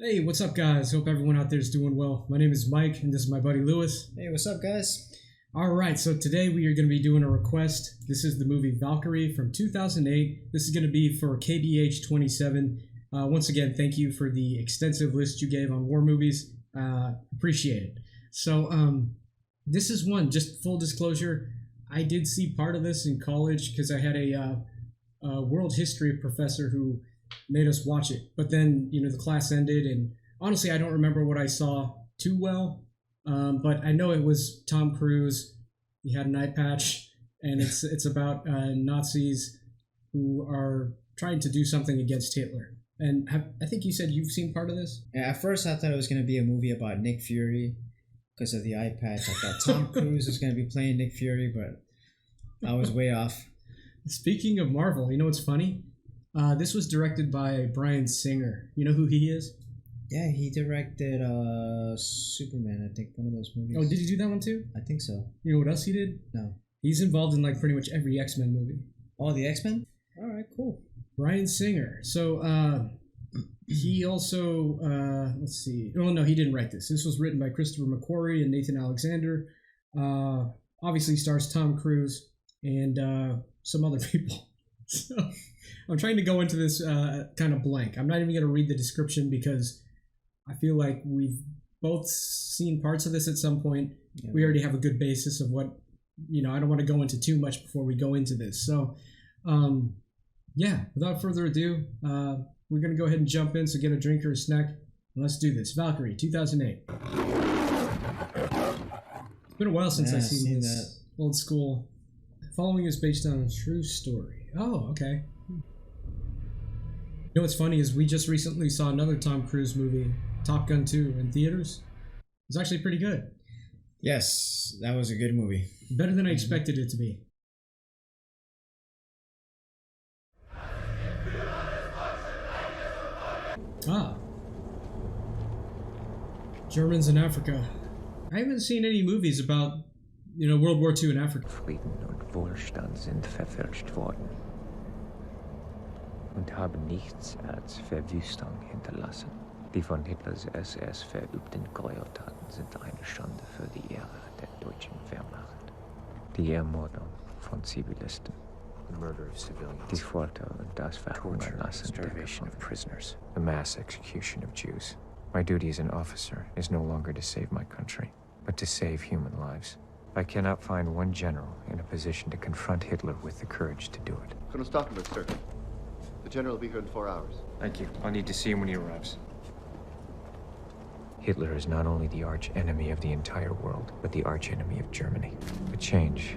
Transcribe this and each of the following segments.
Hey, what's up, guys? Hope everyone out there is doing well. My name is Mike, and this is my buddy Lewis. Hey, what's up, guys? All right, so today we are going to be doing a request. This is the movie Valkyrie from 2008. This is going to be for KBH 27. Once again, thank you for the extensive list you gave on war movies. Appreciate it. So, this is one, just full disclosure, I did see part of this in college because I had a world history professor who made us watch it. But then, the class ended, and honestly, I don't remember what I saw too well. But I know it was Tom Cruise. He had an eye patch, and it's about Nazis who are trying to do something against Hitler. And I think you said you've seen part of this? Yeah, at first I thought it was going to be a movie about Nick Fury because of the eye patch. I thought Tom Cruise was going to be playing Nick Fury, but I was way off. Speaking of Marvel, you know what's funny? This was directed by Bryan Singer. You know who he is? Yeah, he directed Superman, I think, one of those movies. Oh, did he do that one too? I think so. You know what else he did? No. He's involved in pretty much every X-Men movie. Oh, the X-Men? All right, cool. Bryan Singer. So he also, let's see. Oh, no, he didn't write this. This was written by Christopher McQuarrie and Nathan Alexander. Obviously stars Tom Cruise and some other people. So I'm trying to go into this kind of blank. I'm not even going to read the description because I feel like we've both seen parts of this at some point. Yeah. We already have a good basis of what, I don't want to go into too much before we go into this. So, without further ado, we're going to go ahead and jump in. So get a drink or a snack. And let's do this. Valkyrie, 2008. It's been a while since I've seen this old school. Following is based on a true story. Oh, okay. You know what's funny is we just recently saw another Tom Cruise movie, Top Gun 2, in theaters. It was actually pretty good. Yes, that was a good movie. Better than I expected it to be. Ah. Germans in Africa. I haven't seen any movies about, World War II in Africa. Frieden und Wohlstand sind verfälscht worden und haben nichts als Verwüstung hinterlassen. Die von Hitlers SS verübten Gräueltaten sind eine Schande für die Ehre der deutschen Wehrmacht. Die Ermordung von Zivilisten, die Folter und das Verhungerlassen der Gefangenen, the mass execution of Jews. My duty as an officer is no longer to save my country, but to save human lives. I cannot find one general in a position to confront Hitler with the courage to do it. Colonel Stauffenberg, sir. The general will be here in 4 hours. Thank you. I'll need to see him when he arrives. Hitler is not only the arch enemy of the entire world, but the arch enemy of Germany. A change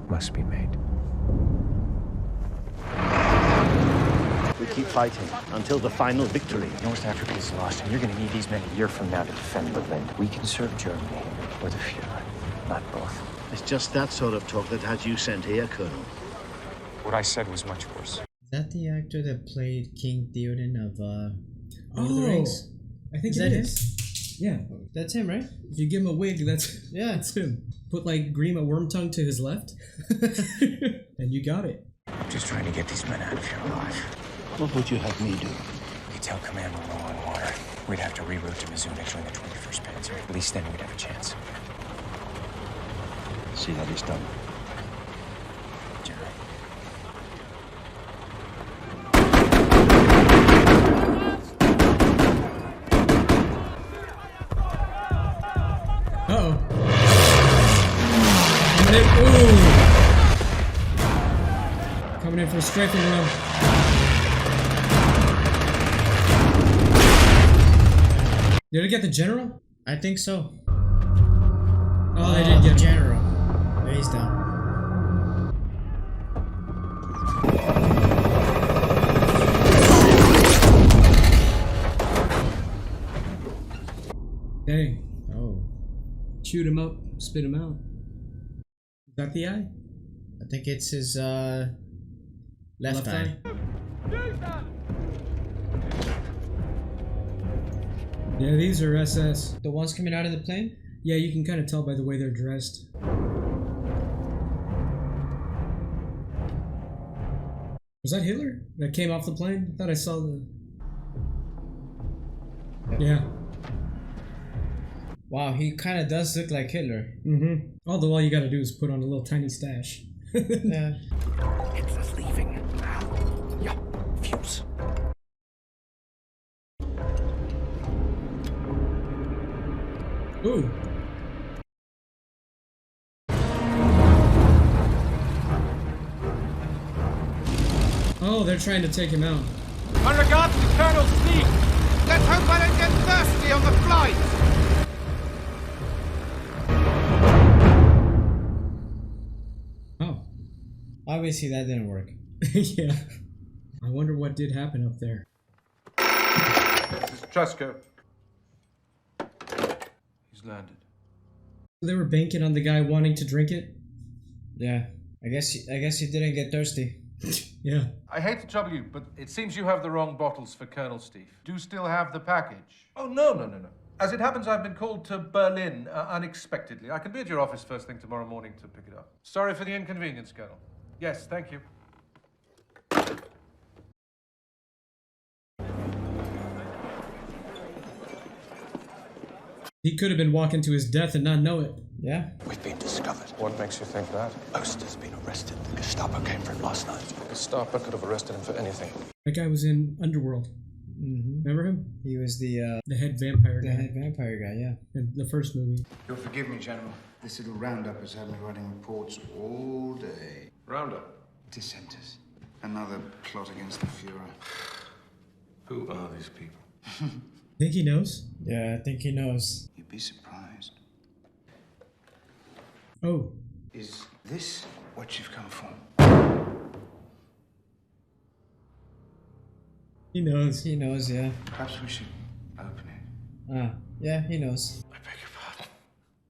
must be made. We keep fighting until the final victory. North Africa is lost, and you're going to need these men a year from now to defend Berlin. We can serve Germany or the Fuhrer, not both. It's just that sort of talk that has you sent here, Colonel. What I said was much worse. Is that the actor that played King Theoden of Lord of the Rings? I think it is. Yeah. That's him, right? If you give him a wig, that's him. Put Grima Wormtongue to his left, and you got it. I'm just trying to get these men out of here alive. What would you have me do? We could tell command we're low on water. We'd have to reroute to Missoula to join the 21st Panzer. At least then we'd have a chance. See that it's done. General. Uh-oh. Coming in for a strafing run. Did I get the general? I think so. Oh, they did get the him. general. Yeah, he's down. Dang. Oh. Shoot him up, spit him out. Is that the eye? I think it's his left eye. Yeah, these are SS. The ones coming out of the plane? Yeah, you can kind of tell by the way they're dressed. Was that Hitler that came off the plane? I thought I saw the... Yeah. Yeah. Wow, he kind of does look like Hitler. Mm-hmm. Although all you gotta do is put on a little tiny stash. Yeah. Hitler's leaving. Yeah, fuse. Ooh. Oh, they're trying to take him out. On regards to Colonel Steve, let's hope I don't get thirsty on the flight. Oh. Obviously, that didn't work. Yeah. I wonder what did happen up there. This is Trusco. He's landed. They were banking on the guy wanting to drink it? Yeah. I guess he didn't get thirsty. Yeah. I hate to trouble you, but it seems you have the wrong bottles for Colonel Steve. Do you still have the package? Oh, no. As it happens, I've been called to Berlin unexpectedly. I can be at your office first thing tomorrow morning to pick it up. Sorry for the inconvenience, Colonel. Yes, thank you. He could have been walking to his death and not know it. Yeah. We've been discovered. What makes you think that? Oster's been arrested. The Gestapo came for him last night. Gestapo could have arrested him for anything. That guy was in Underworld. Mm-hmm. Remember him? He was the head vampire guy. head vampire guy, yeah. In the first movie. You'll forgive me, General. This little roundup has had me writing reports all day. Roundup. Dissenters. Another plot against the Fuhrer. Who are these people? Think he knows? Yeah, I think he knows. You'd be surprised. Oh. Is this what you've come for? He knows. He knows, yeah. Perhaps we should open it. Ah, yeah, he knows. I beg your pardon.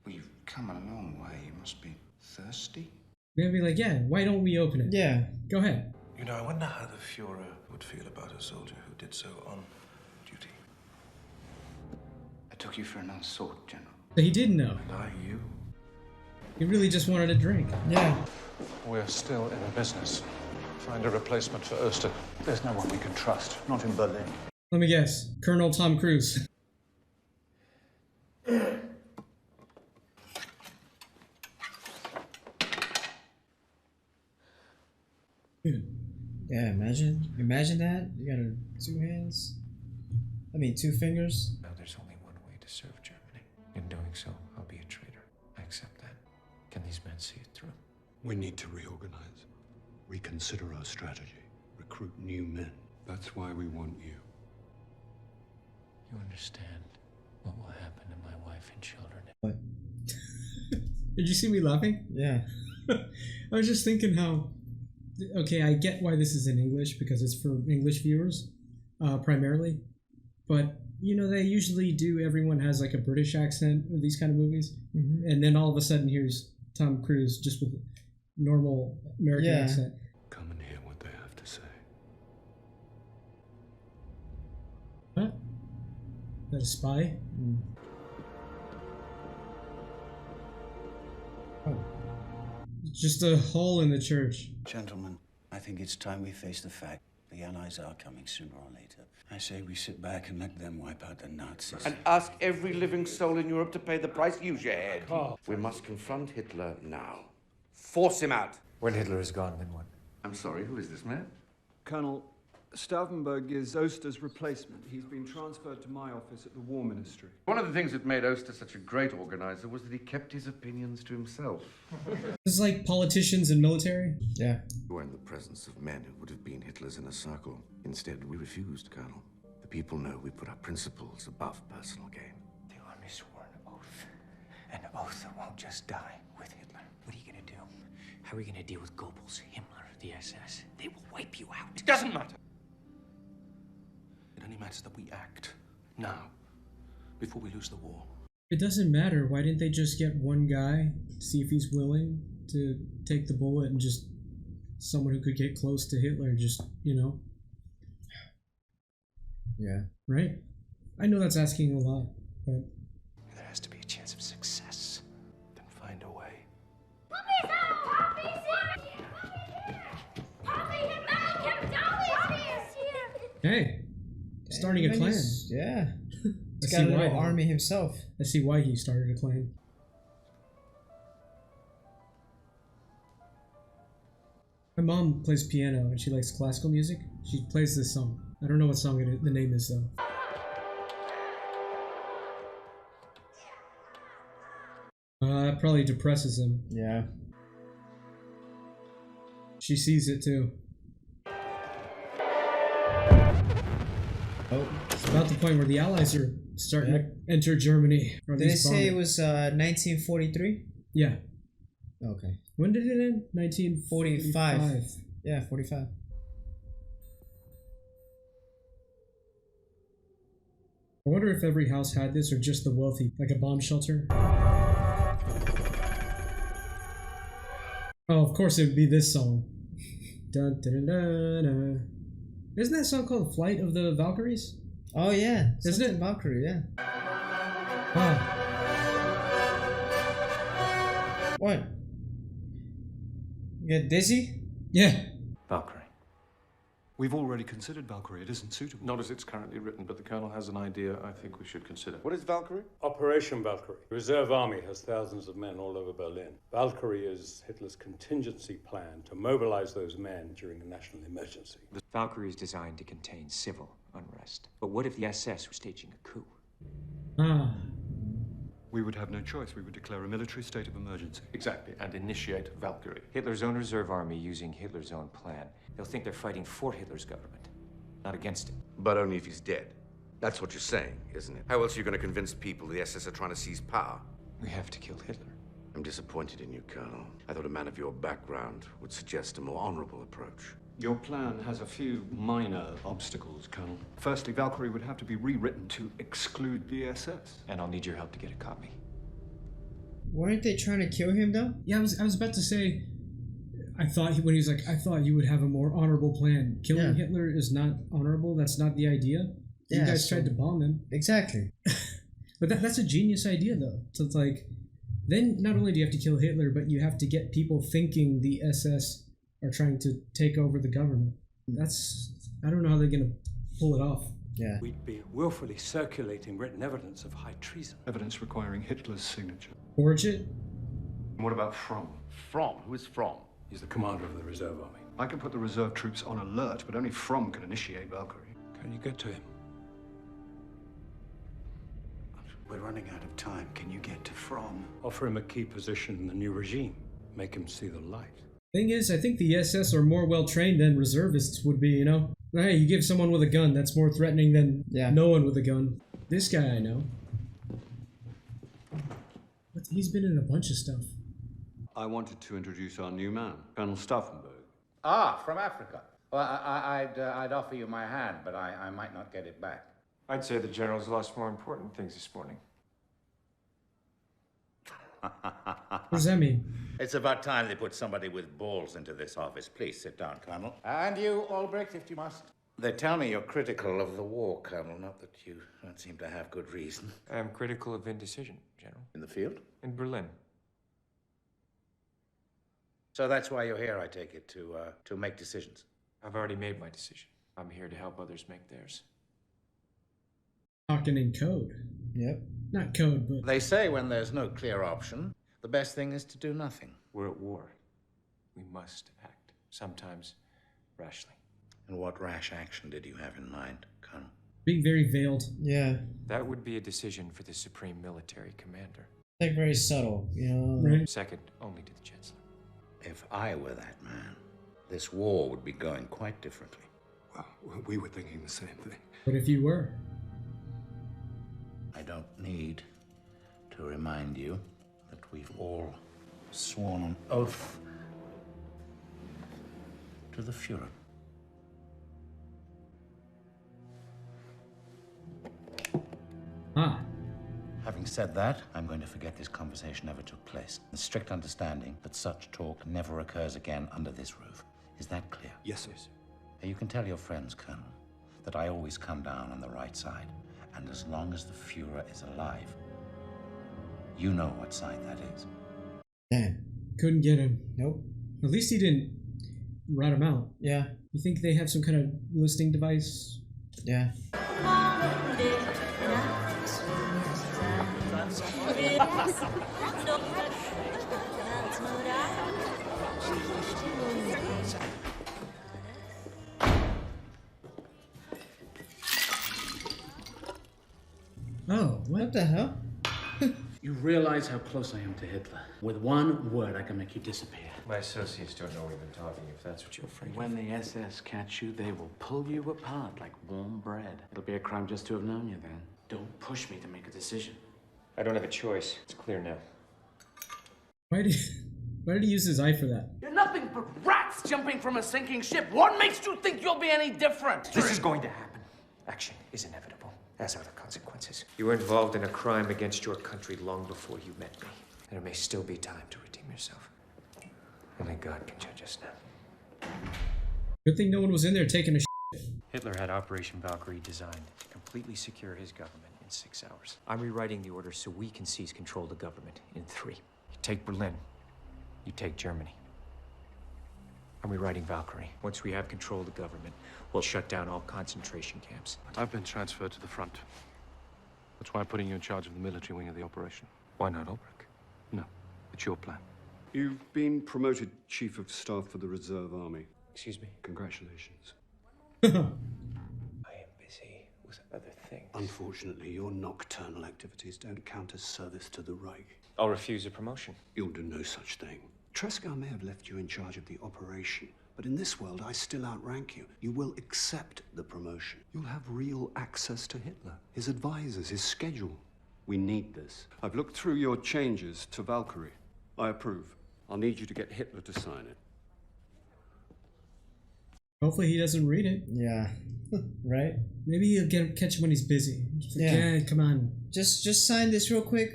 Well, you've come a long way. You must be thirsty. They'll be like, yeah, why don't we open it? Yeah. Go ahead. You know, I wonder how the Fuhrer would feel about a soldier who did so on duty. I took you for an unsought, General. But he didn't know. And are you? He really just wanted a drink. Yeah. We're still in business. Find a replacement for Oster. There's no one we can trust, not in Berlin. Let me guess. Colonel Tom Cruise. Yeah, imagine that. You got 2 hands. I mean, 2 fingers. Now there's only one way to serve Germany. In doing so, I'll be a traitor. I accept that. Can these men see it through? We need to reorganize, reconsider our strategy, recruit new men. That's why we want you. You understand what will happen to my wife and children? What? Did you see me laughing? Yeah. I was just thinking how... Okay, I get why this is in English, because it's for English viewers, primarily. But, you know, they usually do, everyone has like a British accent in these kind of movies. Mm-hmm. And then all of a sudden here's Tom Cruise just with a normal American accent. Come and hear what they have to say. What? Is that a spy? Mm. Oh. Just a hole in the church. Gentlemen, I think it's time we face the fact the Allies are coming sooner or later. I say we sit back and let them wipe out the Nazis. And ask every living soul in Europe to pay the price. Use your head. We must confront Hitler now. Force him out. When Hitler is gone, then what? I'm sorry, who is this man? Colonel Stauffenberg is Oster's replacement. He's been transferred to my office at the War Ministry. One of the things that made Oster such a great organizer was that he kept his opinions to himself. It's like politicians and military. Yeah. We were in the presence of men who would have been Hitler's inner circle. Instead, we refused, Colonel. The people know we put our principles above personal gain. The army swore an oath. An oath that won't just die with Hitler. What are you gonna do? How are you gonna deal with Goebbels, Himmler, the SS? They will wipe you out. It doesn't matter. It only matters that we act now, before we lose the war. It doesn't matter. Why didn't they just get one guy, see if he's willing to take the bullet, and just someone who could get close to Hitler and just, you know? Yeah. Right? I know that's asking a lot, but... There has to be a chance of success. Then find a way. Hey, starting a clan. Yeah. He's got a little army himself. I see why he started a clan. My mom plays piano and she likes classical music. She plays this song. I don't know what song the name is though. It probably depresses him. Yeah. She sees it too. Oh. It's about the point where the Allies are starting to enter Germany. Did they say it was 1943? Yeah. Okay. When did it end? 1945. Yeah, 45. I wonder if every house had this or just the wealthy, like a bomb shelter. Oh, of course it would be this song. Dun, dun, dun, dun. Isn't that song called Flight of the Valkyries? Oh yeah, isn't it? Valkyrie, yeah. Ah. What? You get dizzy? Yeah. Valkyrie. We've already considered Valkyrie. It isn't suitable. Not as it's currently written, but the Colonel has an idea I think we should consider. What is Valkyrie? Operation Valkyrie. The Reserve Army has thousands of men all over Berlin. Valkyrie is Hitler's contingency plan to mobilize those men during a national emergency. The Valkyrie is designed to contain civil unrest. But what if the SS were staging a coup? Ah. We would have no choice. We would declare a military state of emergency. Exactly, and initiate Valkyrie. Hitler's own reserve army using Hitler's own plan. They'll think they're fighting for Hitler's government, not against it. But only if he's dead. That's what you're saying, isn't it? How else are you going to convince people the SS are trying to seize power? We have to kill Hitler. I'm disappointed in you, Colonel. I thought a man of your background would suggest a more honorable approach. Your plan has a few minor obstacles, Colonel. Firstly, Valkyrie would have to be rewritten to exclude the SS. And I'll need your help to get a copy. Weren't they trying to kill him though? Yeah, I was about to say. I thought when he was like, I thought you would have a more honorable plan. Killing Hitler is not honorable. That's not the idea. You guys tried to bomb him. Exactly. But that's a genius idea though. So it's like, then not only do you have to kill Hitler, but you have to get people thinking the SS are trying to take over the government. I don't know how they're going to pull it off. Yeah. We'd be willfully circulating written evidence of high treason. Evidence requiring Hitler's signature. Forge it? And what about Fromm? Fromm? Who is Fromm? He's the commander of the reserve army. I can put the reserve troops on alert, but only Fromm can initiate Valkyrie. Can you get to him? We're running out of time. Can you get to Fromm? Offer him a key position in the new regime. Make him see the light. Thing is, I think the SS are more well-trained than reservists would be, you know? Hey, you give someone with a gun, that's more threatening than no one with a gun. This guy I know. But he's been in a bunch of stuff. I wanted to introduce our new man, Colonel Stauffenberg. Ah, from Africa. Well, I'd offer you my hand, but I might not get it back. I'd say the general's lost more important things this morning. What does that mean? It's about time they put somebody with balls into this office. Please sit down, Colonel. And you, Albrecht, if you must. They tell me you're critical of the war, Colonel, not that you don't seem to have good reason. I'm critical of indecision, General. In the field? In Berlin. So that's why you're here, I take it, to make decisions. I've already made my decision. I'm here to help others make theirs. Talking in code. Yep. Not code, but... They say when there's no clear option, the best thing is to do nothing. We're at war. We must act, sometimes rashly. And what rash action did you have in mind, Colonel? Being very veiled. Yeah. That would be a decision for the Supreme Military Commander. Like very subtle, you know? Right. Second only to the Chancellor. If I were that man, this war would be going quite differently. Well, we were thinking the same thing. But if you were? I don't need to remind you that we've all sworn an oath to the Fuhrer. Ah. Having said that, I'm going to forget this conversation ever took place. The strict understanding that such talk never occurs again under this roof. Is that clear? Yes, sir. You can tell your friends, Colonel, that I always come down on the right side. And as long as the Fuhrer is alive, you know what side that is. Damn. Couldn't get him. Nope. At least he didn't rat him out. Yeah. You think they have some kind of listening device? Yeah. Oh, What the hell? You realize how close I am to Hitler. With one word, I can make you disappear. My associates don't know we've been talking, if that's what you're afraid of. When the SS catch you, they will pull you apart like warm bread. It'll be a crime just to have known you then. Don't push me to make a decision. I don't have a choice. It's clear now. Why did he use his eye for that? You're nothing but rats jumping from a sinking ship. What makes you think you'll be any different? This is going to happen. Action is inevitable, as are the consequences. You were involved in a crime against your country long before you met me. There may still be time to redeem yourself. Only God can judge us now. Good thing no one was in there taking a shit. Hitler had Operation Valkyrie designed to completely secure his government in 6 hours. I'm rewriting the order so we can seize control of the government in 3. You take Berlin. You take Germany. I'm rewriting Valkyrie. Once we have control of the government, we'll shut down all concentration camps. I've been transferred to the front. That's why I'm putting you in charge of the military wing of the operation. Why not Ulbrich? No, it's your plan. You've been promoted Chief of Staff for the Reserve Army. Excuse me? Congratulations. I am busy with other things. Unfortunately, your nocturnal activities don't count as service to the Reich. I'll refuse a promotion. You'll do no such thing. Trescar may have left you in charge of the operation, but in this world, I still outrank you. You will accept the promotion. You'll have real access to Hitler, his advisors, his schedule. We need this. I've looked through your changes to Valkyrie. I approve. I'll need you to get Hitler to sign it. Hopefully he doesn't read it. Yeah. Right? Maybe he'll catch him when he's busy. Just like, yeah, come on. Just sign this real quick.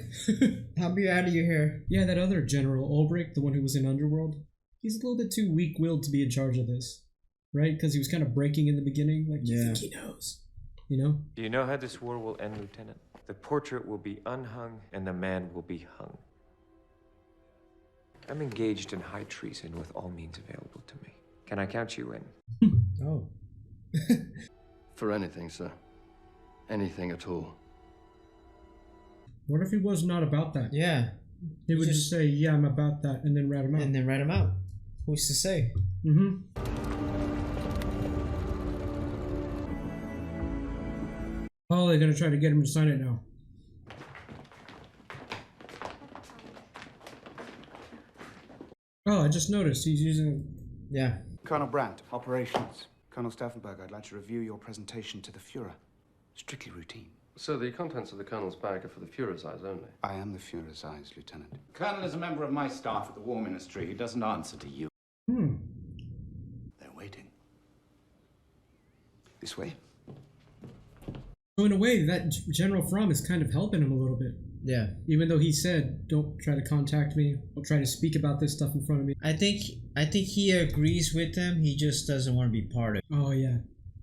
I'll be out of your hair. Yeah, that other General Ulbrich, the one who was in Underworld, he's a little bit too weak-willed to be in charge of this. Right? Because he was kind of breaking in the beginning. Like, you think he knows. You know? Do you know how this war will end, Lieutenant? The portrait will be unhung and the man will be hung. I'm engaged in high treason with all means available to me. Can I count you in? Oh. For anything, sir. Anything at all. What if he was not about that? Yeah. He would just say, yeah, I'm about that, and then rat him out. And then rat him out. Who's to say? Mm-hmm. Oh, they're gonna try to get him to sign it now. Oh, I just noticed he's using... Yeah. Colonel Brandt, operations. Colonel Stauffenberg, I'd like to review your presentation to the Fuhrer. Strictly routine. So the contents of the Colonel's bag are for the Fuhrer's eyes only? I am the Fuhrer's eyes, Lieutenant. Colonel is a member of my staff at the War Ministry. He doesn't answer to you. They're waiting. This way. So in a way, that General Fromm is kind of helping him a little bit. Yeah. Even though he said, don't try to contact me, don't try to speak about this stuff in front of me. I think he agrees with them, he just doesn't want to be part of it. Oh, yeah.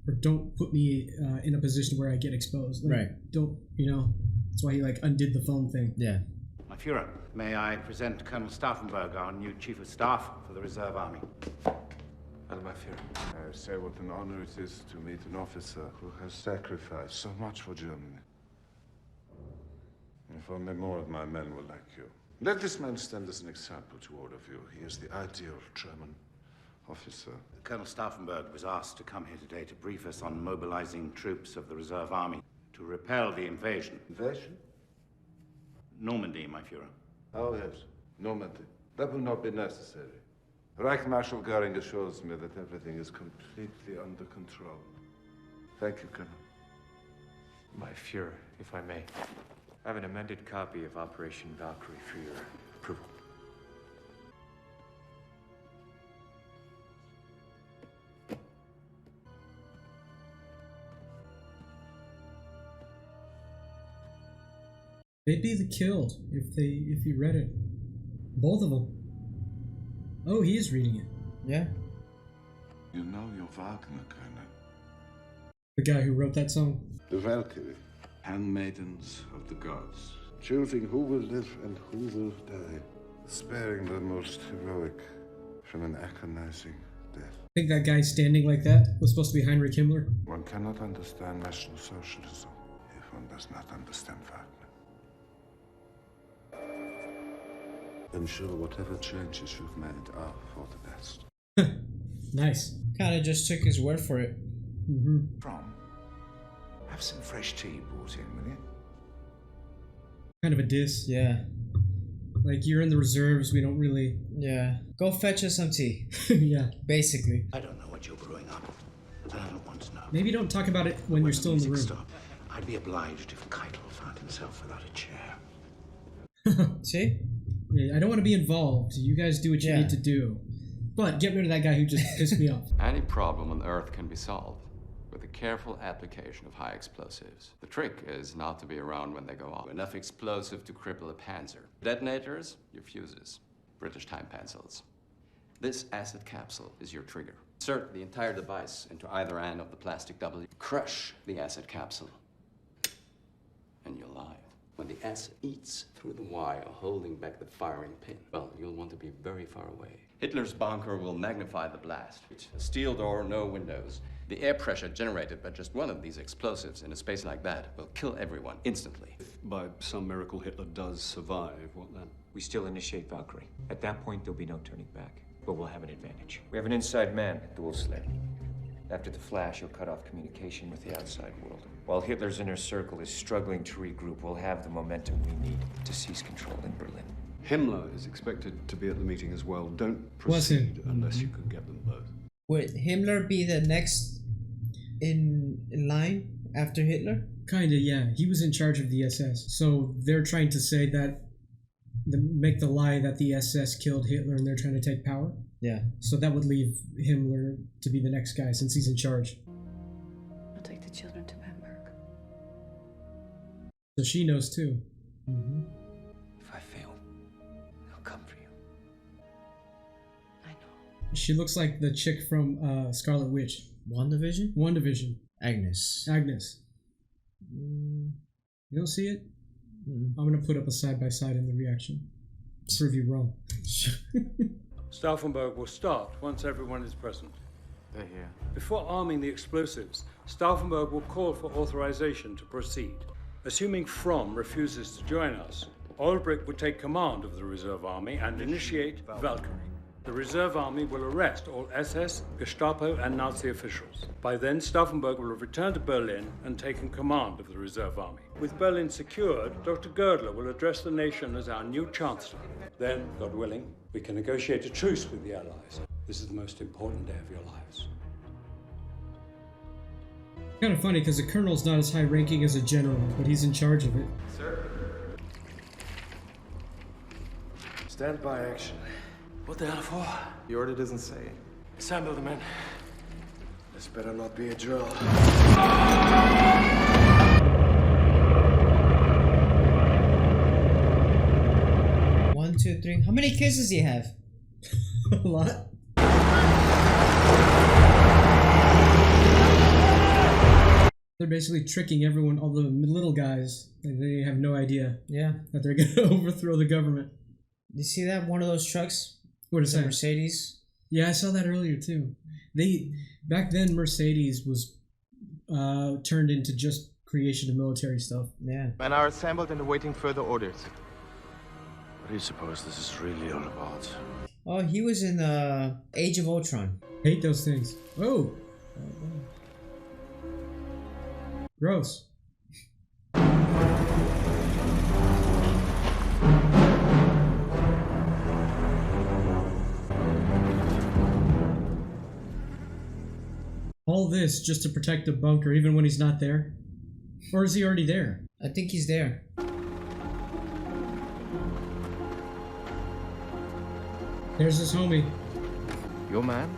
Or don't put me in a position where I get exposed. Like, right. Don't, you know, that's why he, like, undid the phone thing. Yeah. My Fuhrer, may I present Colonel Stauffenberg, our new Chief of Staff for the Reserve Army. Hello, my Fuhrer. I say what an honor it is to meet an officer who has sacrificed so much for Germany. If only more of my men were like you. Let this man stand as an example to all of you. He is the ideal German officer. Colonel Stauffenberg was asked to come here today to brief us on mobilizing troops of the Reserve Army to repel the invasion. Invasion? Normandy, my Fuhrer. Oh, yes. Normandy. That will not be necessary. Reich Marshal Goering assures me that everything is completely under control. Thank you, Colonel. My Fuhrer, if I may. I have an amended copy of Operation Valkyrie for your approval. They'd be killed if he read it. Both of them. Oh, he is reading it. Yeah. You know your Wagner, Colonel. The guy who wrote that song. The Valkyrie. Handmaidens of the gods, choosing who will live and who will die, sparing the most heroic from an agonizing death. I think that guy standing like that was supposed to be Heinrich Himmler. One cannot understand National Socialism if one does not understand Wagner. I'm sure whatever changes you've made are for the best. Nice. Kind of just took his word for it. Mm-hmm. From? Have some fresh tea brought in, will you? Kind of a diss. Yeah. Like, you're in the reserves, we don't really... Yeah. Go fetch us some tea. Yeah. Basically. I don't know what you're brewing up, and I don't want to know. Maybe don't talk about it when you're still in the room. Stop. I'd be obliged if Keitel found himself without a chair. See? Yeah, I don't want to be involved. You guys do what you need to do. But get rid of that guy who just pissed me off. Any problem on Earth can be solved with a careful application of high explosives. The trick is not to be around when they go off. Enough explosive to cripple a panzer. Detonators, your fuses. British time pencils. This acid capsule is your trigger. Insert the entire device into either end of the plastic W. Crush the acid capsule, and you're live. When the acid eats through the wire holding back the firing pin, well, you'll want to be very far away. Hitler's bunker will magnify the blast. A steel door, no windows. The air pressure generated by just one of these explosives in a space like that will kill everyone instantly. If by some miracle Hitler does survive, what then? We still initiate Valkyrie. At that point, there'll be no turning back, but we'll have an advantage. We have an inside man, dual sled. After the flash, he'll cut off communication with the outside world. While Hitler's inner circle is struggling to regroup, we'll have the momentum we need to seize control in Berlin. Himmler is expected to be at the meeting as well. Don't proceed unless you can get them both. Would Himmler be the next in line after Hitler? Kinda, yeah. He was in charge of the SS. So they're trying to say that, make the lie that the SS killed Hitler and they're trying to take power. Yeah. So that would leave Himmler to be the next guy since he's in charge. I'll take the children to Bamberg. So she knows too. Mm-hmm. If I fail, they'll come for you. I know. She looks like the chick from Scarlet Witch. WandaVision? WandaVision. Agnes. You don't see it? I'm going to put up a side-by-side in the reaction. Prove you wrong. Stauffenberg will start once everyone is present. They're here. Before arming the explosives, Stauffenberg will call for authorization to proceed. Assuming Fromm refuses to join us, Ulbricht will take command of the reserve army and initiate Valkyrie. The reserve army will arrest all SS, Gestapo, and Nazi officials. By then, Stauffenberg will have returned to Berlin and taken command of the reserve army. With Berlin secured, Dr. Girdler will address the nation as our new chancellor. Then, God willing, we can negotiate a truce with the Allies. This is the most important day of your lives. Kind of funny because the colonel's not as high ranking as a general, but he's in charge of it. Sir. Stand by action. What the hell for? The order doesn't say. Assemble the men. This better not be a drill. 1, 2, 3. How many kids does he have? A lot. They're basically tricking everyone, all the little guys. They have no idea. Yeah. That they're going to overthrow the government. You see that? One of those trucks? What is that? Mercedes? Yeah, I saw that earlier too. Back then Mercedes was turned into just creation of military stuff. Yeah. Men are assembled and awaiting further orders. What do you suppose this is really all about? Oh, he was in Age of Ultron. Hate those things. Oh. Gross. All this just to protect the bunker even when he's not there? Or is he already there? I think he's there. There's his homie. Your man?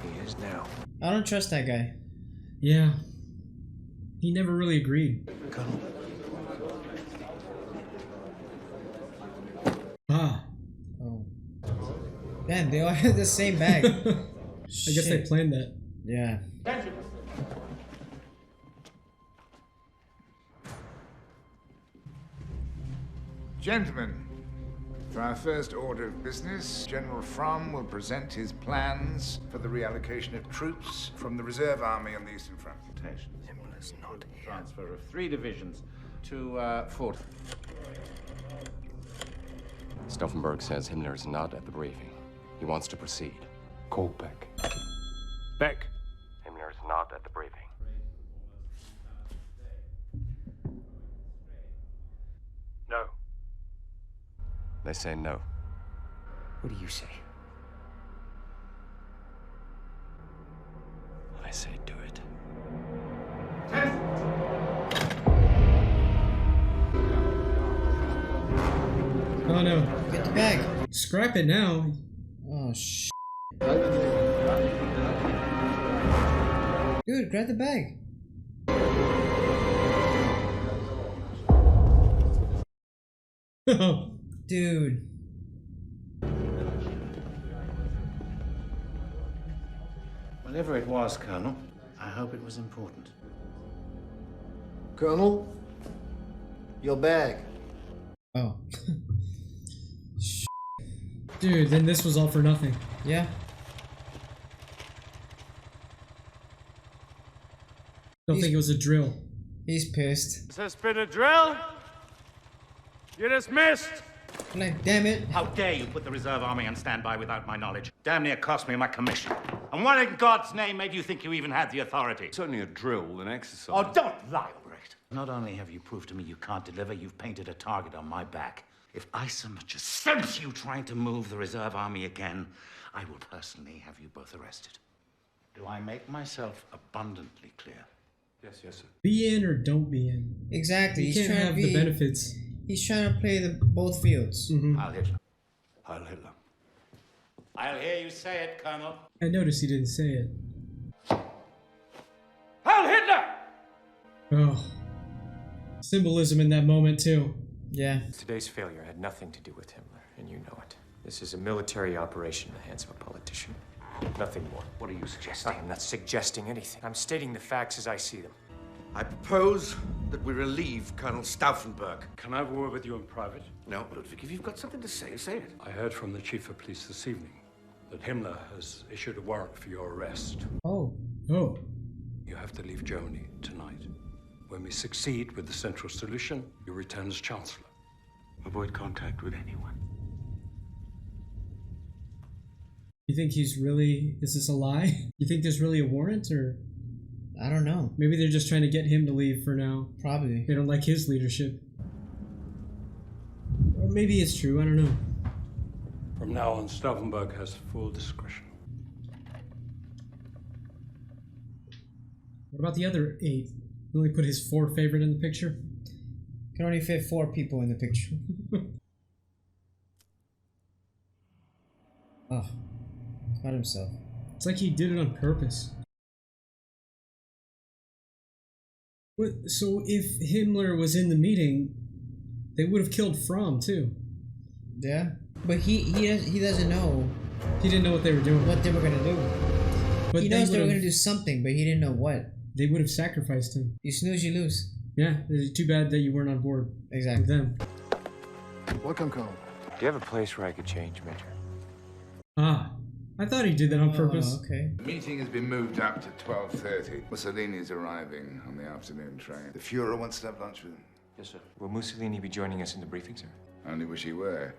He is now. I don't trust that guy. Yeah. He never really agreed. Colonel. Ah. Oh. Man, they all have the same bag. I guess they planned that. Yeah. Gentlemen, for our first order of business, General Fromm will present his plans for the reallocation of troops from the reserve army on the Eastern Front. Transfer of 3 divisions to Fort. Stauffenberg says Himmler's not at the briefing. He wants to proceed. Call Beck. Beck! Himmler's not at the briefing. No. They say no. What do you say? I say do it. Oh no. Get the bag. Scrap it now. Oh, Dude, grab the bag. Dude. Whatever it was, Colonel, I hope it was important. Colonel, your bag. Oh. Dude, then this was all for nothing. Yeah. Don't think it was a drill. He's pissed. This has been a drill. You're dismissed. Like, damn it. How dare you put the reserve army on standby without my knowledge? Damn near cost me my commission. And what in God's name made you think you even had the authority? It's only a drill, an exercise. Oh, don't lie, Albrecht. Not only have you proved to me you can't deliver, you've painted a target on my back. If I so much as sense you trying to move the reserve army again, I will personally have you both arrested. Do I make myself abundantly clear? Yes, sir. Be in or don't be in. Exactly. You can't have the benefits. He's trying to play both fields. Heil Hitler. Heil Hitler. I'll hear you say it, Colonel. I noticed he didn't say it. Heil Hitler! Oh. Symbolism in that moment, too. Yeah. Today's failure had nothing to do with Himmler, and you know it. This is a military operation in the hands of a politician. Nothing more. What are you suggesting? I'm not suggesting anything. I'm stating the facts as I see them. I propose that we relieve Colonel Stauffenberg. Can I have a word with you in private? No, Ludwig, if you've got something to say, say it. I heard from the chief of police this evening that Himmler has issued a warrant for your arrest. Oh. Oh. You have to leave Germany tonight. When we succeed with the central solution, you return as Chancellor. Avoid contact with anyone. You think he's really... Is this a lie? You think there's really a warrant, or... I don't know. Maybe they're just trying to get him to leave for now. Probably. They don't like his leadership. Or maybe it's true, I don't know. From now on, Stauffenberg has full discretion. What about the other 8? He only put his 4 favorite in the picture? Can only fit 4 people in the picture. Oh. Cut himself. It's like he did it on purpose. So if Himmler was in the meeting, they would have killed Fromm too. Yeah, but he doesn't know. He didn't know what they were doing. What they were gonna do. But he knows they were gonna do something, but he didn't know what. They would have sacrificed him. You snooze, you lose. Yeah, it's too bad that you weren't on board. Exactly. With them. Welcome, Colonel. Do you have a place where I could change, Major? Ah, I thought he did that on purpose. Okay. The meeting has been moved up to 12:30. Mussolini's arriving on the afternoon train. The Fuhrer wants to have lunch with him. Yes, sir. Will Mussolini be joining us in the briefing, sir? I only wish he were.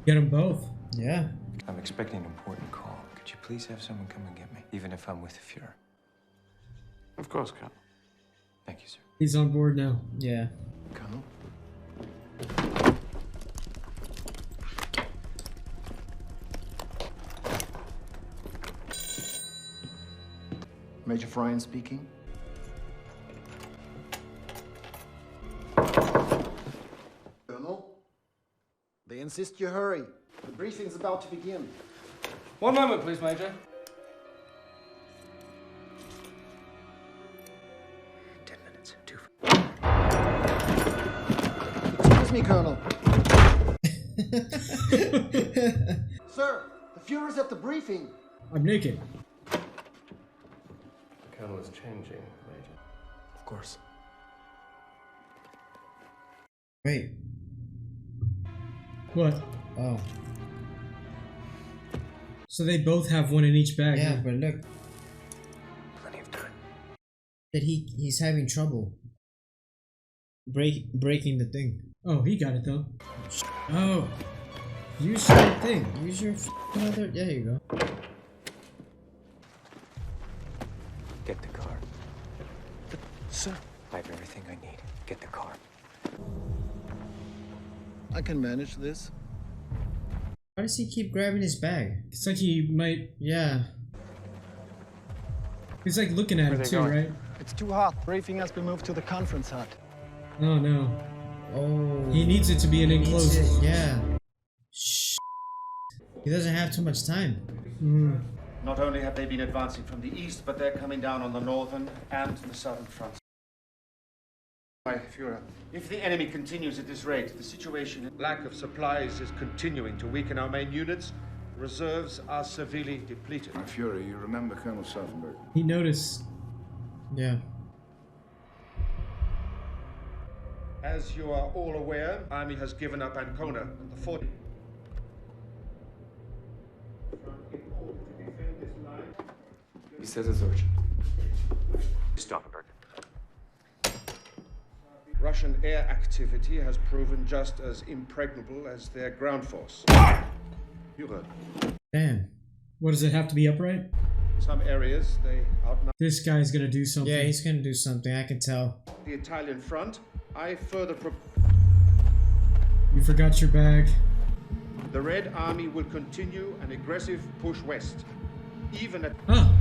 Get them both. Yeah. I'm expecting an important call. Could you please have someone come and get me, even if I'm with the Fuhrer? Of course, Colonel. Thank you, sir. He's on board now. Yeah. Colonel? Major Fryan speaking. Colonel? They insist you hurry. The briefing's about to begin. One moment, please, Major. 10 minutes. 2. Excuse me, Colonel. Sir, the Fuhrer's at the briefing. I'm naked. The Colonel is changing, Major. Of course. Wait. What? Oh. So they both have one in each bag. Yeah, huh? but look. Plenty of time. That he's having trouble breaking the thing. Oh, he got it though. Oh. Use your thing. Use your other. There you go. Get the car. Sir, I have everything I need. Get the car. I can manage this. Why does he keep grabbing his bag? It's like he might. Yeah. He's like looking at it too, right? It's too hot. Briefing has been moved to the conference hut. Oh no. Oh. He needs it to be an enclosed. Yeah. Shh. He doesn't have too much time. Not only have they been advancing from the east, but they're coming down on the northern and the southern fronts. My Führer, if the enemy continues at this rate, the situation... Lack of supplies is continuing to weaken our main units. Reserves are severely depleted. My Führer, you remember Colonel Stauffenberg? He noticed. Yeah. As you are all aware, army has given up Ancona and the fort. He says it's urgent. Stauffenberg. Russian air activity has proven just as impregnable as their ground force. Führer. Damn. What does it have to be upright? Some areas they outnumber This guy's gonna do something. Yeah, he's gonna do something. I can tell. the Italian front. I further You forgot your bag. The Red Army will continue an aggressive push west, even at. Huh.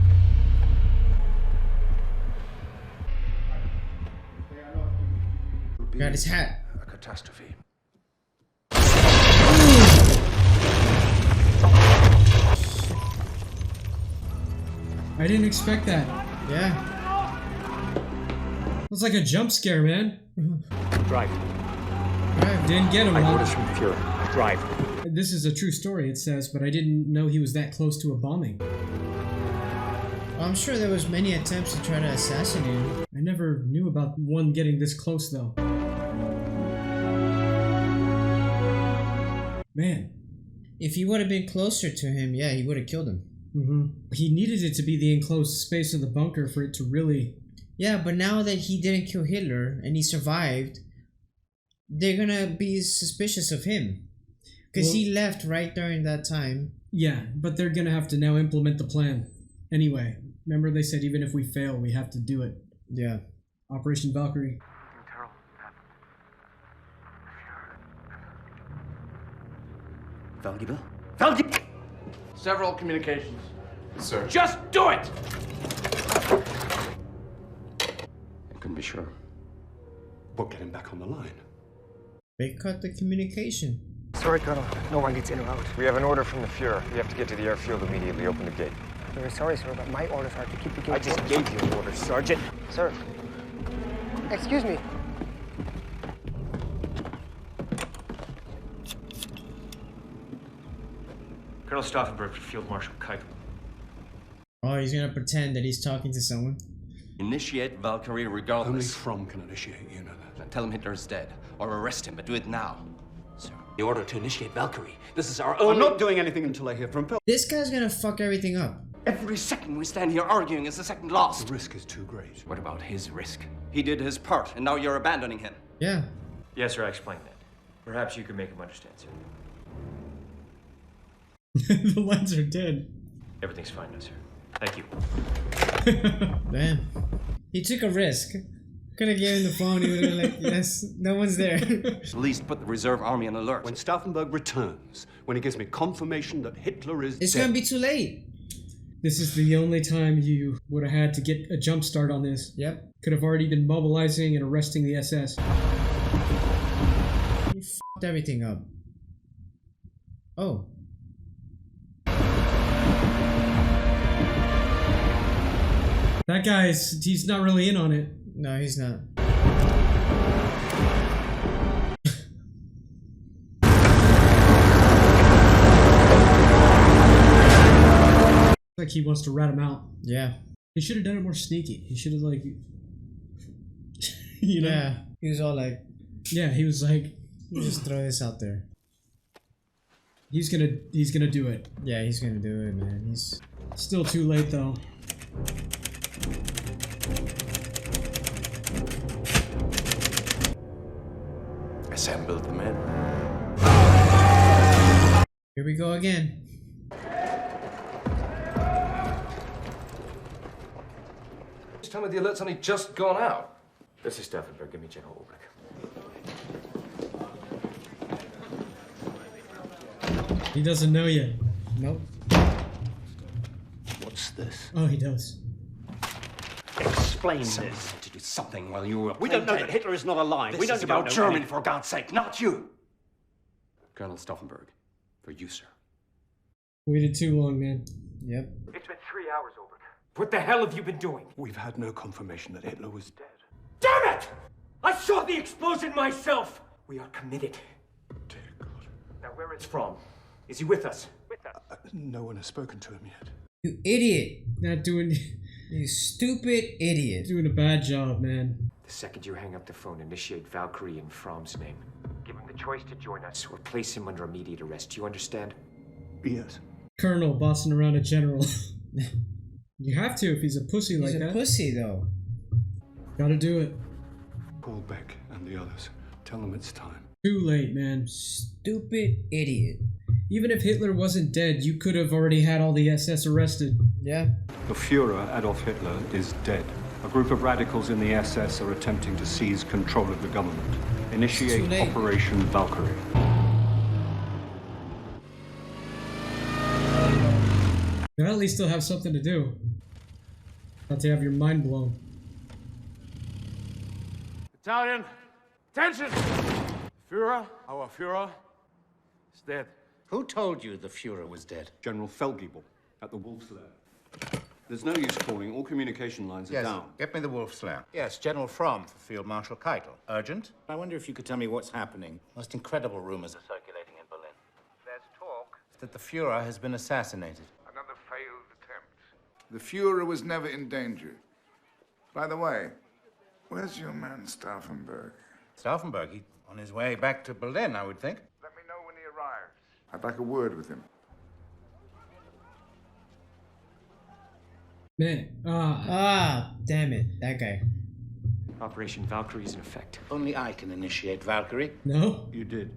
Got his hat. A catastrophe. I didn't expect that. Yeah. It was like a jump scare, man. Drive. Didn't get him. I orders from Führer. Drive. This is a true story, it says, but I didn't know he was that close to a bombing. Well, I'm sure there was many attempts to try to assassinate him. I never knew about one getting this close, though. Man. If he would have been closer to him, yeah, he would have killed him. He needed it to be the enclosed space of the bunker for it to really... Yeah, but now that he didn't kill Hitler and he survived, they're gonna be suspicious of him. Because he left right during that time. Yeah, but they're gonna have to now implement the plan. Anyway, remember they said even if we fail, we have to do it. Yeah. Operation Valkyrie. Valkyrie? Valkyrie! Several communications. Sir. Just do it! You can be sure. We'll get him back on the line. They cut the communication. Sorry, Colonel. No one gets in or out. We have an order from the Führer. We have to get to the airfield immediately. Open the gate. Very sorry, sir, but my orders are to keep the gate. I just gave you an order, Sergeant. Sir. Excuse me. Colonel Stauffenberg for Field Marshal Keitel. Oh, he's gonna pretend that he's talking to someone. Initiate Valkyrie regardless. Only From can initiate, you know that. Then tell him Hitler's dead. Or arrest him, but do it now. Sir, the order to initiate Valkyrie. This is our only... I'm not doing anything until I hear from Bill. This guy's gonna fuck everything up. Every second we stand here arguing is a second lost. The risk is too great. What about his risk? He did his part, and now you're abandoning him. Yeah. Yes, sir, I explained that. Perhaps you can make him understand, sir. The lines are dead. Everything's fine now, sir. Thank you. Damn. He took a risk. Could have given the phone, he would have been like, yes, no one's there. At least put the reserve army on alert. When Stauffenberg returns, when he gives me confirmation that Hitler is It's dead. gonna be too late. This is the only time you would have had to get a jump start on this. Yep. Could have already been mobilizing and arresting the SS. You f***ed everything up. Oh. That he's not really in on it. No, he's not. Like he wants to rat him out. Yeah. He should have done it more sneaky. He should have like, you know. Yeah. He was all like. Yeah, he was like. Just throw this out there. He's gonna do it. Yeah, he's gonna do it, man. He's still too late though. Assemble the men. Here we go again. Just tell me the alert's only just gone out. This is Stauffenberg. Give me General Ulrich. He doesn't know yet. Nope. What's this? Oh, he does. Explain Someone this. had to do something while you were. We don't know that Hitler is not alive. This We don't is about know Germany, anything. for God's sake, not you. Colonel Stauffenberg, for you, sir. Waited too long, man. Yep. It's been 3 hours, Ulrich. What the hell have you been doing? We've had no confirmation that Hitler was dead. Damn it! I saw the explosion myself! We are committed. Dear God. Now, where is Fromm? Is he with us? No one has spoken to him yet. You idiot. Not doing... You stupid idiot. Doing a bad job, man. The second you hang up the phone, initiate Valkyrie in Fromm's name. Give him the choice to join us or place him under immediate arrest. Do you understand? Yes. Colonel bossing around a general. You have to if he's a pussy like that. He's a pussy, though. Gotta do it. Call Beck and the others. Tell them it's time. Too late, man. Stupid idiot. Even if Hitler wasn't dead, you could have already had all the SS arrested. Yeah. The Führer, Adolf Hitler, is dead. A group of radicals in the SS are attempting to seize control of the government. Initiate Operation Valkyrie. You at least still have something to do. Not to have your mind blown. Italian, attention! Führer, our Führer, is dead. Who told you the Führer was dead? General Feldgiebel at the Wolf's Lair. There's no use calling. All communication lines are down. Get me the Wolf's Lair. Yes, General Fromm for Field Marshal Keitel. Urgent. I wonder if you could tell me what's happening. Most incredible rumors are circulating in Berlin. There's talk that the Führer has been assassinated. Another failed attempt. The Führer was never in danger. By the way, where's your man Stauffenberg? Stauffenberg, he's on his way back to Berlin, I would think. Let me know when he arrives. I'd like a word with him. Man, damn it, that guy. Operation Valkyrie is in effect. Only I can initiate Valkyrie. No? You did.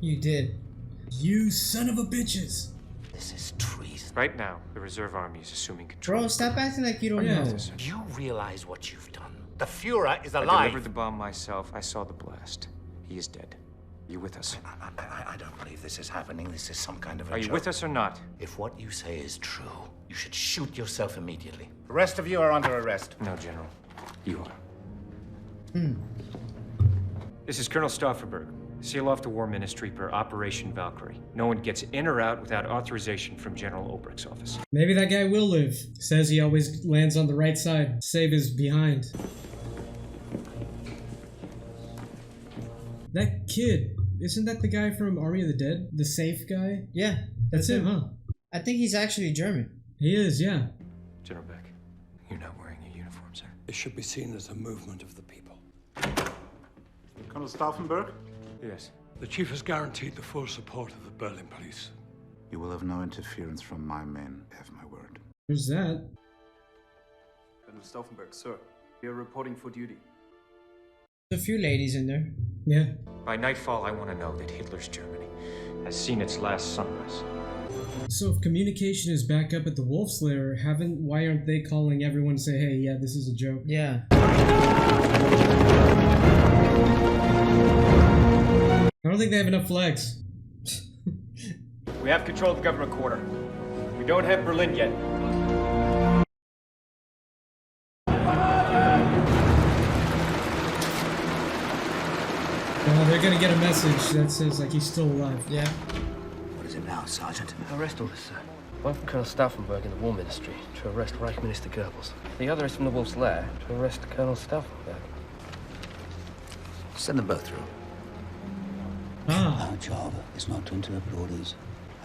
You did. You son of a bitches. This is treason. Right now, the reserve army is assuming control. Bro, stop acting like you don't know. Do you realize what you've done? The Führer is I alive. delivered the bomb myself. I saw the blast. He is dead. Are you with us? I don't believe this is happening. This is some kind of a Are you joke. with us or not? If what you say is true, you should shoot yourself immediately. The rest of you are under arrest. No, General. You are. This is Colonel Stauffenberg. Seal off the War Ministry per Operation Valkyrie. No one gets in or out without authorization from General Ulbricht's office. Maybe that guy will live. Says he always lands on the right side. Save his behind. That kid, isn't that the guy from Army of the Dead? The safe guy? Yeah. That's him, huh? I think he's actually German. He is, yeah. General Beck, you're not wearing your uniform, sir. It should be seen as a movement of the people. Colonel Stauffenberg? Yes. The chief has guaranteed the full support of the Berlin police. You will have no interference from my men, have my word. Who's that? Colonel Stauffenberg, sir. We are reporting for duty. There's a few ladies in there. Yeah. By nightfall, I want to know that Hitler's Germany has seen its last sunrise. So if communication is back up at the Wolf's Lair, why aren't they calling everyone to say, hey, yeah, this is a joke? Yeah. I don't think they have enough flags. We have control of the government quarter. We don't have Berlin yet. They're gonna get a message that says, like, he's still alive. Yeah. What is it now, Sergeant? Arrest orders, sir. One from Colonel Stauffenberg in the War Ministry to arrest Reich Minister Goebbels. The other is from the Wolf's Lair to arrest Colonel Stauffenberg. Send them both through. Ah. Our job is not to interrupt orders.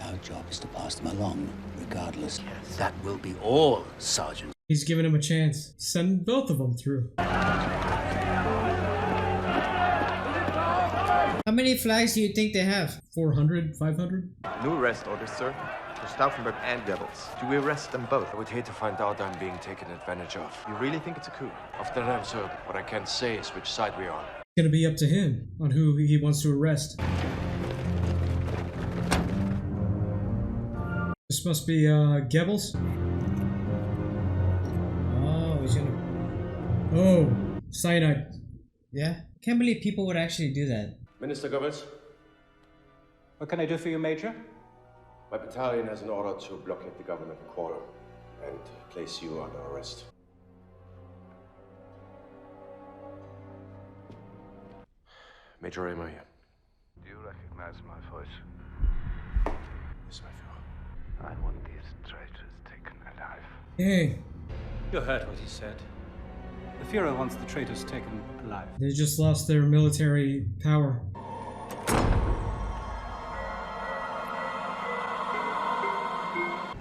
Our job is to pass them along, regardless. Yes. That will be all, Sergeant. He's giving him a chance. Send both of them through. How many flags do you think they have? 400? 500? New arrest orders, sir. For Stauffenberg and Goebbels. Do we arrest them both? I would hate to find out I'm being taken advantage of. You really think it's a coup? After that, sir, what I can't say is which side we are on. It's gonna be up to him on who he wants to arrest. This must be Goebbels. Oh, he's gonna. Oh, cyanide. Yeah, can't believe people would actually do that. Minister Goebbels, What can I do for you, Major? my battalion has an order to blockade the government quarter and place you under arrest. Major Raymer here. Do you recognize my voice? Yes, my Führer. I want these traitors taken alive. Hey, You heard what he said. The Führer wants the traitors taken alive. they just lost their military power.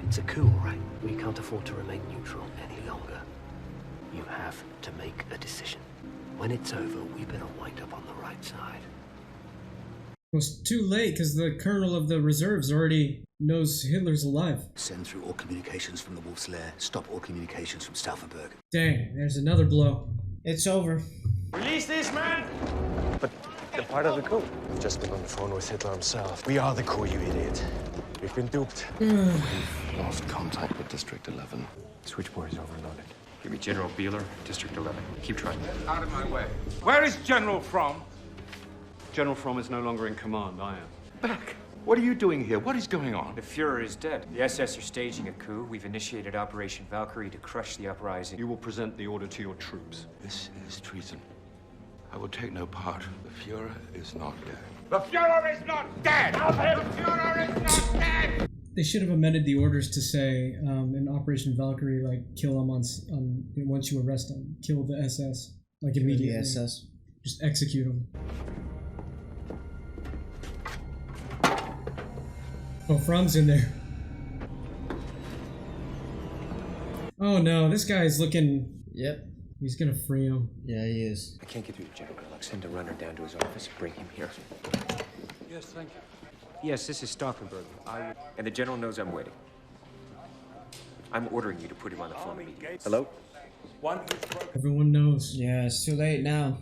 It's a coup, right? We can't afford to remain neutral any longer. You have to make a decision. When it's over, we better wind up on the right side. It was too late because the colonel of the reserves already knows Hitler's alive. Send through all communications from the Wolf's Lair. Stop all communications from Stauffenberg. Dang, there's another blow. It's over. Release this man! But they're part of the coup. I've just been on the phone with Hitler himself. We are the coup, you idiot. We've been duped. We've lost contact with District 11. Switchboard is overloaded. Give me General Beeler, District 11. Keep trying. Out of my way. Where is General Fromm? General Fromm is no longer in command. I am. Back! What are you doing here? What is going on? The Fuhrer is dead. The SS are staging a coup. We've initiated Operation Valkyrie to crush the uprising. You will present the order to your troops. This is treason. I will take no part. The Fuhrer is not dead. The Fuhrer is not dead! The Fuhrer is not dead! They should have amended the orders to say in Operation Valkyrie, like, kill them once you arrest them. Kill the SS. Like, immediately. The SS. Just execute them. Oh, Fromm's in there. Oh no, this guy's looking... Yep. He's gonna free him. Yeah, he is. I can't get through to General. I'll send a runner down to his office and bring him here. Yes, thank you. Yes, this is Stauffenberg. And the General knows I'm waiting. I'm ordering you to put him on the phone immediately. Hello? Everyone knows. Yeah, it's too late now.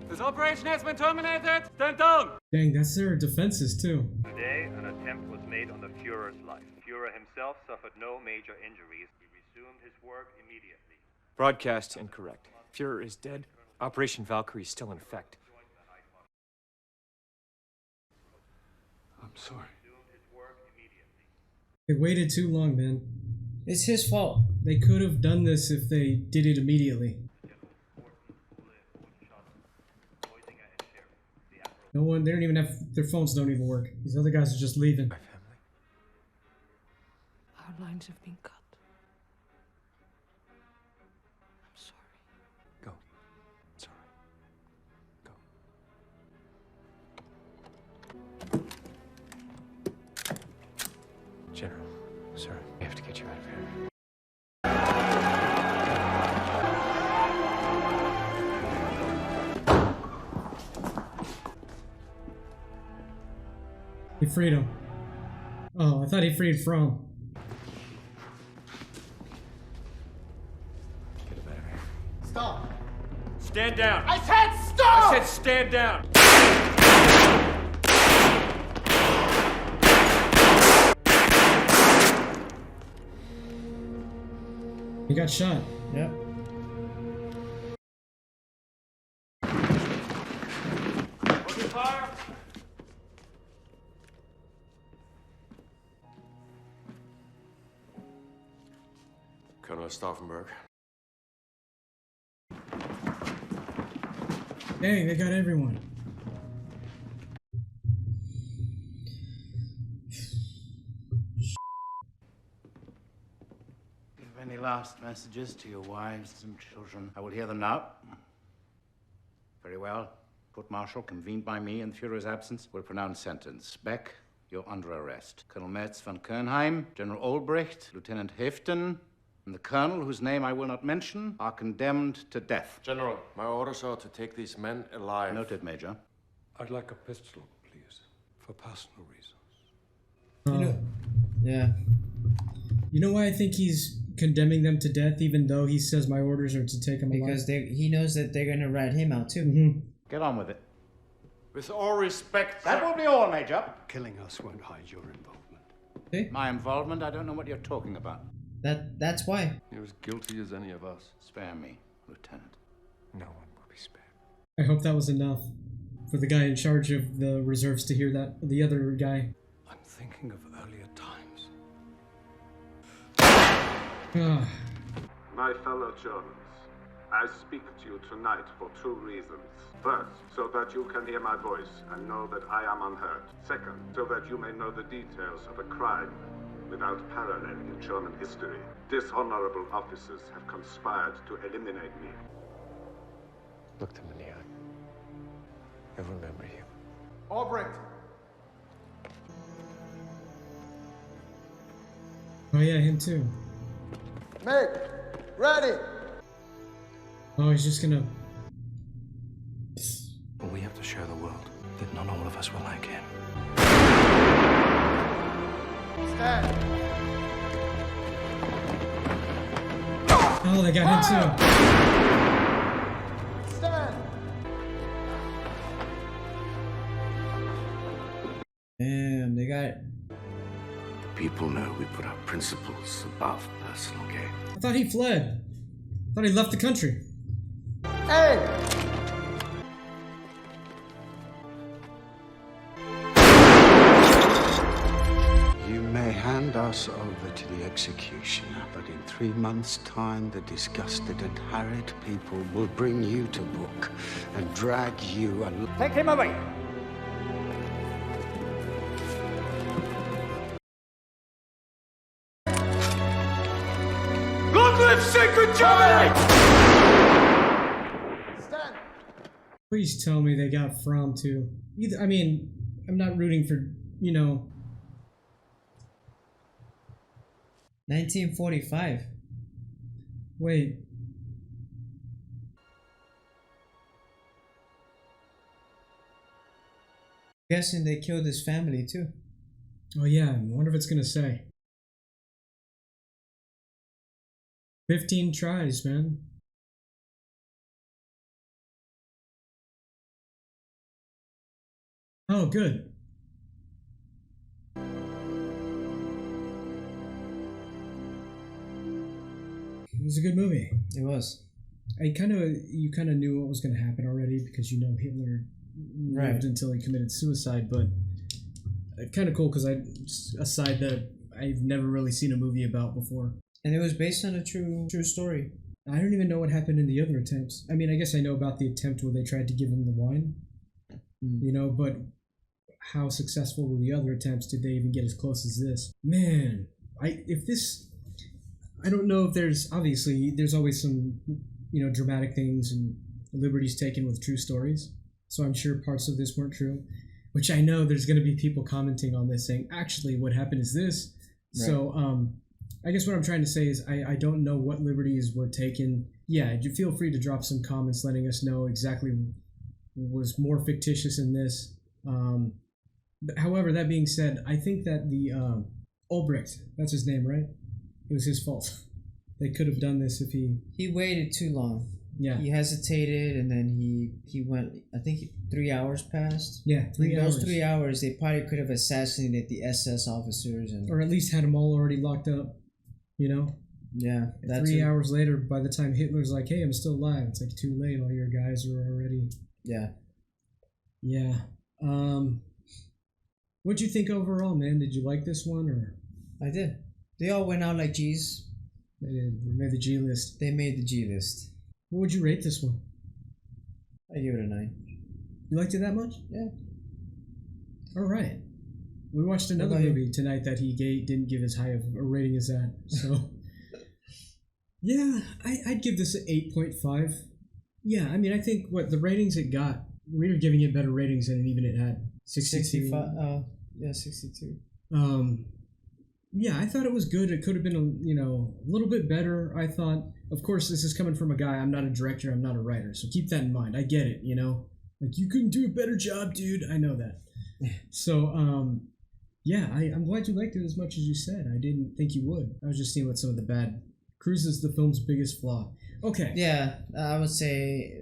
This operation has been terminated! Stand down! Dang, that's their defenses too. Today, an attempt was made on the Führer's life. Führer himself suffered no major injuries. He resumed his work immediately. Broadcast incorrect. Fuhrer is dead. Operation Valkyrie is still in effect. I'm sorry. They waited too long, man. It's his fault. They could have done this if they did it immediately. No one, they don't even have, their phones don't even work. These other guys are just leaving. Our lines have been cut. I'm sorry. Go. It's all right. Go. General, sir, we have to get you out of here. He freed him. Oh, I thought he freed Fromm. Get him out of here. Stop! Stand down! I said stop! I said stand down! He got shot. Yep. Open fire! Colonel Stauffenberg. Dang, they got everyone. If any last messages to your wives and children, I will hear them now. Very well. Court martial, convened by me in Führer's absence, will pronounce sentence. Beck, you're under arrest. Colonel Metz von Kernheim, General Olbricht, Lieutenant Heften, and the colonel, whose name I will not mention, are condemned to death. General, my orders are to take these men alive. Noted, Major. I'd like a pistol, please, for personal reasons. You know, yeah. You know why I think he's condemning them to death, even though he says my orders are to take them alive? Because he knows that they're gonna rat him out too. Mm-hmm. Get on with it. With all respect... That will be all, Major. Killing us won't hide your involvement. Okay. My involvement, I don't know what you're talking about. That's why. You're as guilty as any of us. Spare me, Lieutenant. No one will be spared. I hope that was enough for the guy in charge of the reserves to hear that. The other guy. I'm thinking of earlier times. My fellow Germans, I speak to you tonight for two reasons. First, so that you can hear my voice and know that I am unhurt. Second, so that you may know the details of a crime without parallel in German history. Dishonorable officers have conspired to eliminate me. Look them in the eye. I remember you. Albrecht! Oh yeah, him too. Meg! Ready! Oh, he's just gonna... But we have to show the world that not all of us were like him. Stand! Oh, they got him too. Stand! Damn, they got... People know we put our principles above personal gain. I thought he fled. I thought he left the country. Hey! You may hand us over to the executioner, but in 3 months' time, the disgusted and harried people will bring you to book and drag you along. Take him away! Long live sacred Germany! Stand! Please tell me they got Fromm too. Either, I mean, I'm not rooting for, you know... 1945. Wait. Guessing they killed his family too. Oh yeah, I wonder if it's gonna say. 15 tries, man. Oh, good. It was a good movie. It was. You kind of knew what was going to happen already because you know Hitler lived until he committed suicide, but kind of cool because a side that I've never really seen a movie about before. And it was based on a true story. I don't even know what happened in the other attempts. I mean, I guess I know about the attempt where they tried to give him the wine, you know, but how successful were the other attempts? Did they even get as close as this? Man, I don't know if there's always some, you know, dramatic things and liberties taken with true stories. So I'm sure parts of this weren't true, which I know there's going to be people commenting on this saying, actually, what happened is this. Right. So, I guess what I'm trying to say is I don't know what liberties were taken. Yeah, you feel free to drop some comments letting us know exactly what was more fictitious in this. But however, that being said, I think that the Albrecht, that's his name, right? It was his fault. They could have done this if he waited too long. Yeah. He hesitated and then he went, I think 3 hours passed. Yeah, 3 hours. Those 3 hours, they probably could have assassinated the SS officers. Or at least had them all already locked up, you know? Yeah. 3 hours later, by the time Hitler's like, hey, I'm still alive, it's like too late. All your guys are already... Yeah. Yeah. What'd you think overall, man? Did you like this one? Or I did. They all went out like G's. They did. They made the G list. They made the G list. What would you rate this one? I give it a 9. You liked it that much? Yeah. All right. We watched another movie tonight that he didn't give as high of a rating as that. So, yeah, I'd give this an 8.5. Yeah, I mean, I think the ratings it got, we were giving it better ratings than even it had. 65. Yeah, 62. Yeah, I thought it was good. It could have been a little bit better. I thought, of course, this is coming from a guy. I'm not a director. I'm not a writer. So keep that in mind. I get it. Like you couldn't do a better job, dude. I know that. So, yeah, I'm glad you liked it as much as you said. I didn't think you would. I was just seeing what some of the bad. Cruz is the film's biggest flaw. Okay. Yeah, I would say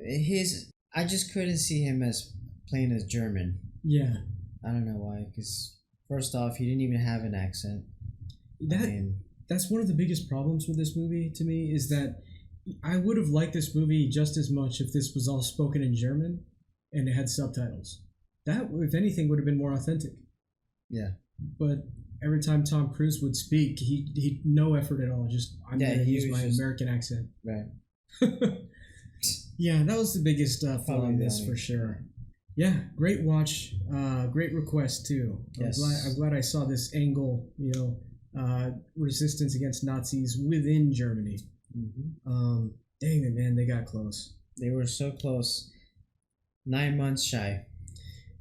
I just couldn't see him as playing as German. Yeah. I don't know why, because first off, he didn't even have an accent. That's one of the biggest problems with this movie to me, is that I would have liked this movie just as much if this was all spoken in German and it had subtitles. That, if anything, would have been more authentic. Yeah. But every time Tom Cruise would speak, he no effort at all. Just, I'm going to use my American accent. Right. Yeah, that was the biggest flaw in this for sure. Yeah, great watch. Great request too. Yes. I'm glad I saw this angle, resistance against Nazis within Germany. Mm-hmm. Dang it, man, they got close. They were so close. 9 months shy.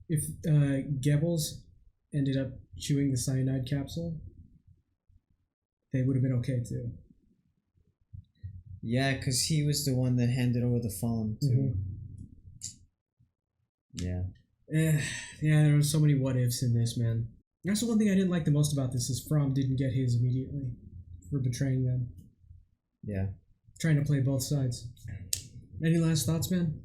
If Goebbels ended up chewing the cyanide capsule, they would have been okay too. Yeah, because he was the one that handed over the phone too. Yeah. Yeah, there were so many what ifs in this, man. That's the one thing I didn't like the most about this, is Fromm didn't get his immediately for betraying them. Yeah. Trying to play both sides. Any last thoughts, man?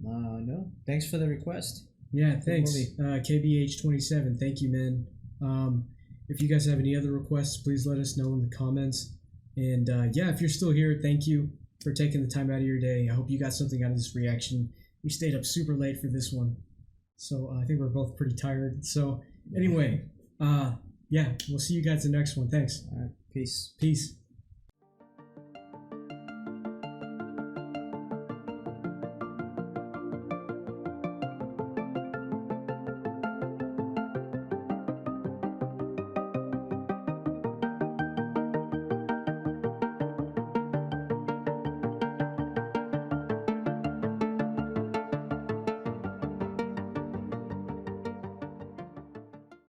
No. Thanks for the request. Yeah, thanks. KBH27, thank you, man. If you guys have any other requests, please let us know in the comments. And yeah, if you're still here, thank you for taking the time out of your day. I hope you got something out of this reaction. We stayed up super late for this one, so I think we're both pretty tired. So anyway, yeah, we'll see you guys in the next one. Thanks. All right, peace. Peace.